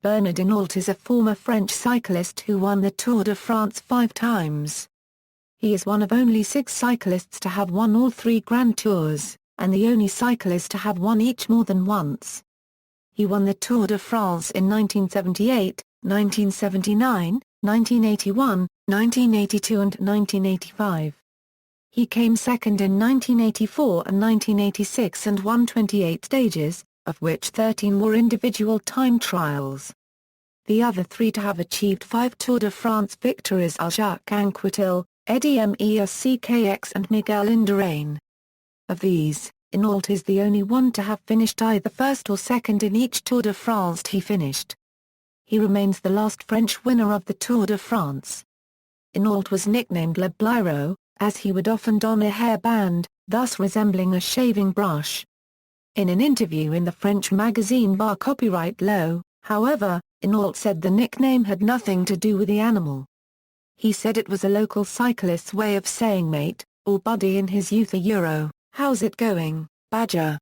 Bernard Hinault is a former French cyclist who won the Tour de France 5 times. He is one of only 6 cyclists to have won all 3 Grand Tours, and the only cyclist to have won each more than once. He won the Tour de France in 1978, 1979, 1981, 1982 and 1985. He came second in 1984 and 1986 and won 28 stages, of which 13 were individual time trials. The other 3 to have achieved 5 Tour de France victories are Jacques Anquetil, Eddy Merckx and Miguel Indurain. Of these, Hinault is the only one to have finished either first or second in each Tour de France he finished. He remains the last French winner of the Tour de France. Hinault was nicknamed Le Blaireau, as he would often don a hairband, thus resembling a shaving brush. In an interview in the French magazine Vélo, however, Hinault said the nickname had nothing to do with the animal. He said it was a local cyclist's way of saying mate, or buddy in his youth. How's it going, Badger?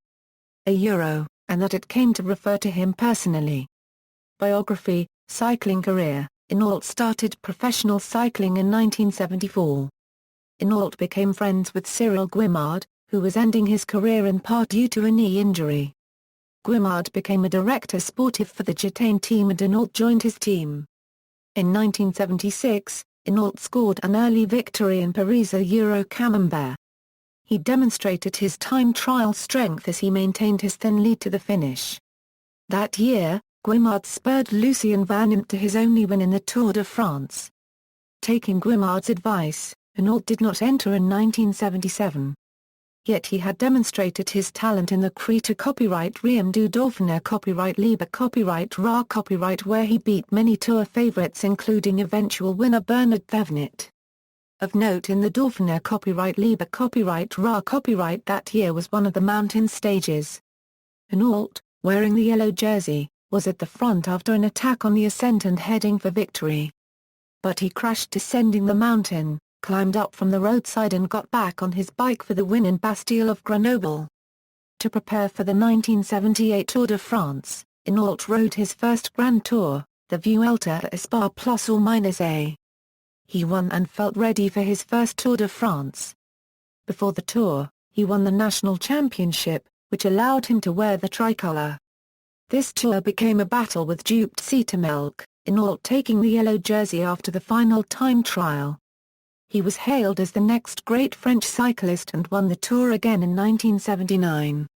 And that it came to refer to him personally. Biography, cycling career. Hinault started professional cycling in 1974. Hinault became friends with Cyril Guimard, who was ending his career in part due to a knee injury. Guimard became a director sportif for the Gitane team and Hinault joined his team. In 1976, Hinault scored an early victory in Paris-Camembert. He demonstrated his time trial strength as he maintained his thin lead to the finish. That year, Guimard spurred Lucien Van Impe to his only win in the Tour de France. Taking Guimard's advice, Hinault did not enter in 1977. Yet he had demonstrated his talent in the Critérium Riem du Dauphiné where he beat many Tour favourites including eventual winner Bernard Thévenet. Of note in the Dauphiné that year was one of the mountain stages. Hinault, wearing the yellow jersey, was at the front after an attack on the ascent and heading for victory. But he crashed descending the mountain, climbed up from the roadside and got back on his bike for the win in Bastille of Grenoble. To prepare for the 1978 Tour de France, Hinault rode his first Grand Tour, the Vuelta a Spa+/-A. He won and felt ready for his first Tour de France. Before the Tour, he won the national championship, which allowed him to wear the tricolour. This Tour became a battle with duped Merckx, Hinault taking the yellow jersey after the final time trial. He was hailed as the next great French cyclist and won the Tour again in 1979.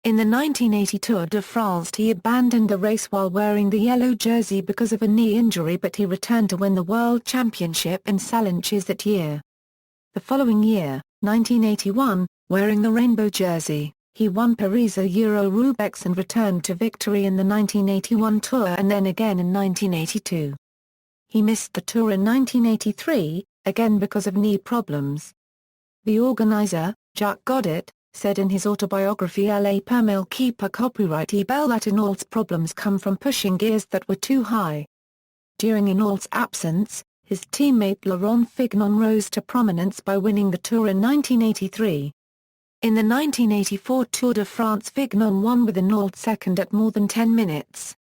In the 1980 Tour de France he abandoned the race while wearing the yellow jersey because of a knee injury, but he returned to win the World Championship in Sallanches that year. The following year, 1981, wearing the rainbow jersey, he won Paris-Roubaix and returned to victory in the 1981 Tour and then again in 1982. He missed the Tour in 1983, again because of knee problems. The organizer, Jacques Anquetil, said in his autobiography La Permale Keeper Belle that Hinault's problems come from pushing gears that were too high. During Hinault's absence, his teammate Laurent Fignon rose to prominence by winning the Tour in 1983. In the 1984 Tour de France Fignon won with Hinault second at more than 10 minutes.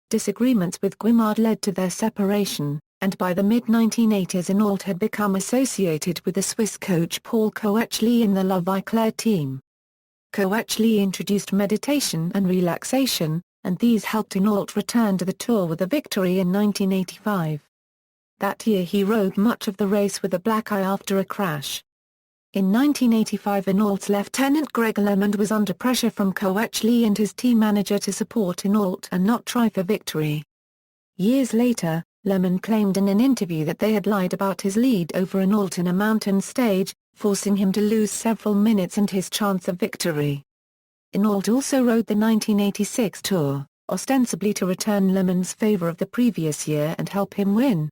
Disagreements with Guimard led to their separation, and by the mid-1980s Hinault had become associated with the Swiss coach Paul Coechley in the La Vie Claire team. Coechley introduced meditation and relaxation, and these helped Hinault return to the Tour with a victory in 1985. That year he rode much of the race with a black eye after a crash. In 1985 Hinault's lieutenant Greg LeMond was under pressure from Coechley and his team manager to support Hinault and not try for victory. Years later, LeMond claimed in an interview that they had lied about his lead over Hinault in a mountain stage, forcing him to lose several minutes and his chance of victory. Hinault also rode the 1986 Tour, ostensibly to return LeMond's favor of the previous year and help him win.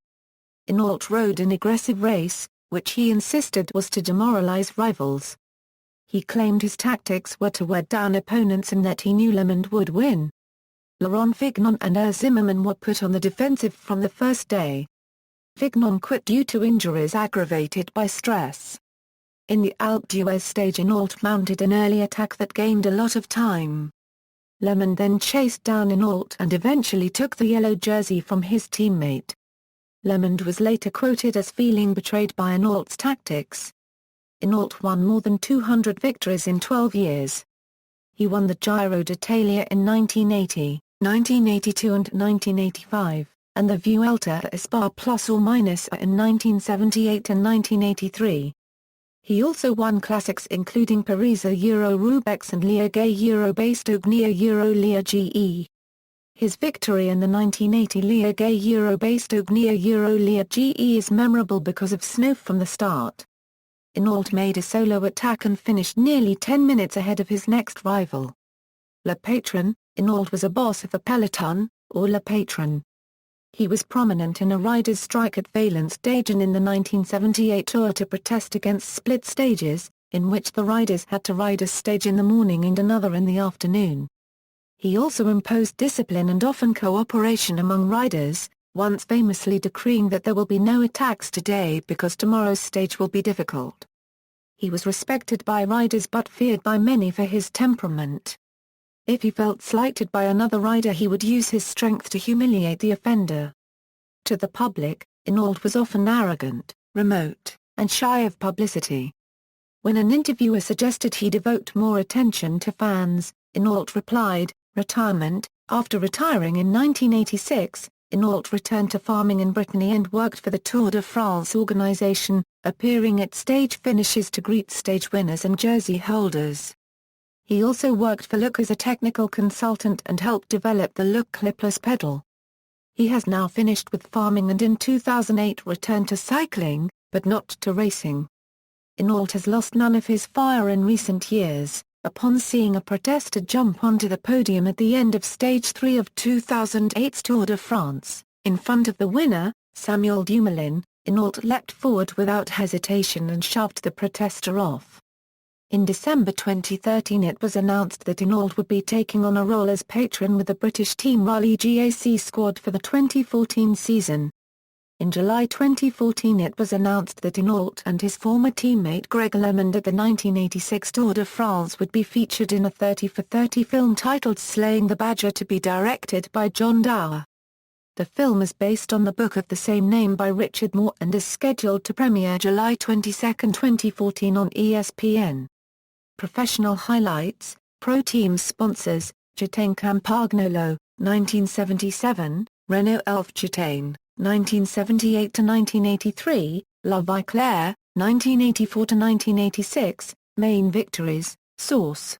Hinault rode an aggressive race, which he insisted was to demoralize rivals. He claimed his tactics were to wear down opponents and that he knew LeMond would win. Laurent Fignon and Zimmermann were put on the defensive from the first day. Fignon quit due to injuries aggravated by stress. In the Alpe d'Huez stage Hinault mounted an early attack that gained a lot of time. Lemond then chased down Hinault and eventually took the yellow jersey from his teammate. Lemond was later quoted as feeling betrayed by Hinault's tactics. Hinault won more than 200 victories in 12 years. He won the Giro d'Italia in 1980, 1982 and 1985, and the Vuelta a Spa Plus or Minus in 1978 and 1983. He also won classics including Paris-Roubaix and Liège-Bastogne Liège. His victory in the 1980 Liège-Bastogne Liège is memorable because of snow from the start. Hinault made a solo attack and finished nearly 10 minutes ahead of his next rival. Le Patron, Hinault was a boss of the peloton, or Le Patron. He was prominent in a rider's strike at Valence-Dagen in the 1978 Tour to protest against split stages, in which the riders had to ride a stage in the morning and another in the afternoon. He also imposed discipline and often cooperation among riders, once famously decreeing that there will be no attacks today because tomorrow's stage will be difficult. He was respected by riders but feared by many for his temperament. If he felt slighted by another rider he would use his strength to humiliate the offender. To the public, Hinault was often arrogant, remote, and shy of publicity. When an interviewer suggested he devote more attention to fans, Hinault replied, "Retirement." After retiring in 1986, Hinault returned to farming in Brittany and worked for the Tour de France organization, appearing at stage finishes to greet stage winners and jersey holders. He also worked for Look as a technical consultant and helped develop the Look clipless pedal. He has now finished with farming and in 2008 returned to cycling, but not to racing. Hinault has lost none of his fire in recent years, upon seeing a protester jump onto the podium at the end of Stage 3 of 2008's Tour de France, in front of the winner, Samuel Dumoulin. Hinault leapt forward without hesitation and shoved the protester off. In December 2013 it was announced that Hinault would be taking on a role as patron with the British Team Rally GAC squad for the 2014 season. In July 2014 it was announced that Hinault and his former teammate Greg LeMond at the 1986 Tour de France would be featured in a 30 for 30 film titled Slaying the Badger to be directed by John Dower. The film is based on the book of the same name by Richard Moore and is scheduled to premiere July 22, 2014 on ESPN. Professional highlights, Pro Team sponsors, Gitane Campagnolo, 1977, Renault Elf Gitane, 1978–1983, La Vie Claire, 1984–1986, Main Victories, Source.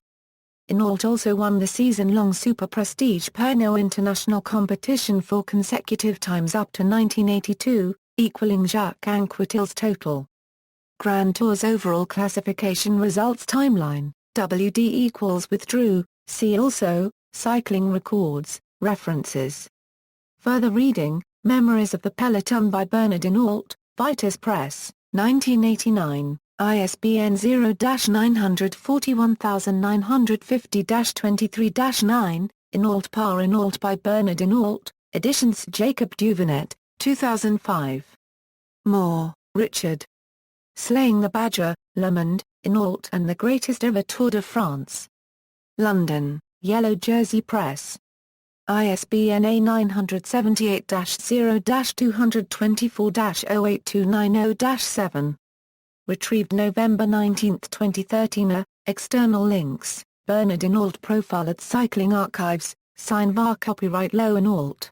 Hinault also won the season-long Super Prestige Pernod International competition 4 consecutive times up to 1982, equaling Jacques Anquetil's total. Grand Tour's overall classification results timeline, WD equals withdrew, see also, cycling records, references. Further reading, Memories of the Peloton by Bernard Hinault, Vitus Press, 1989, ISBN 0-941950-23-9, Hinault par Hinault by Bernard Hinault, editions Jacob Duvenet, 2005. Moore, Richard. Slaying the Badger, LeMond, Hinault and the Greatest Ever Tour de France. London, Yellow Jersey Press. ISBN A978-0-224-08290-7. Retrieved November 19, 2013. External links, Bernard Hinault profile at Cycling Archives, sign var copyright Lo Hinault.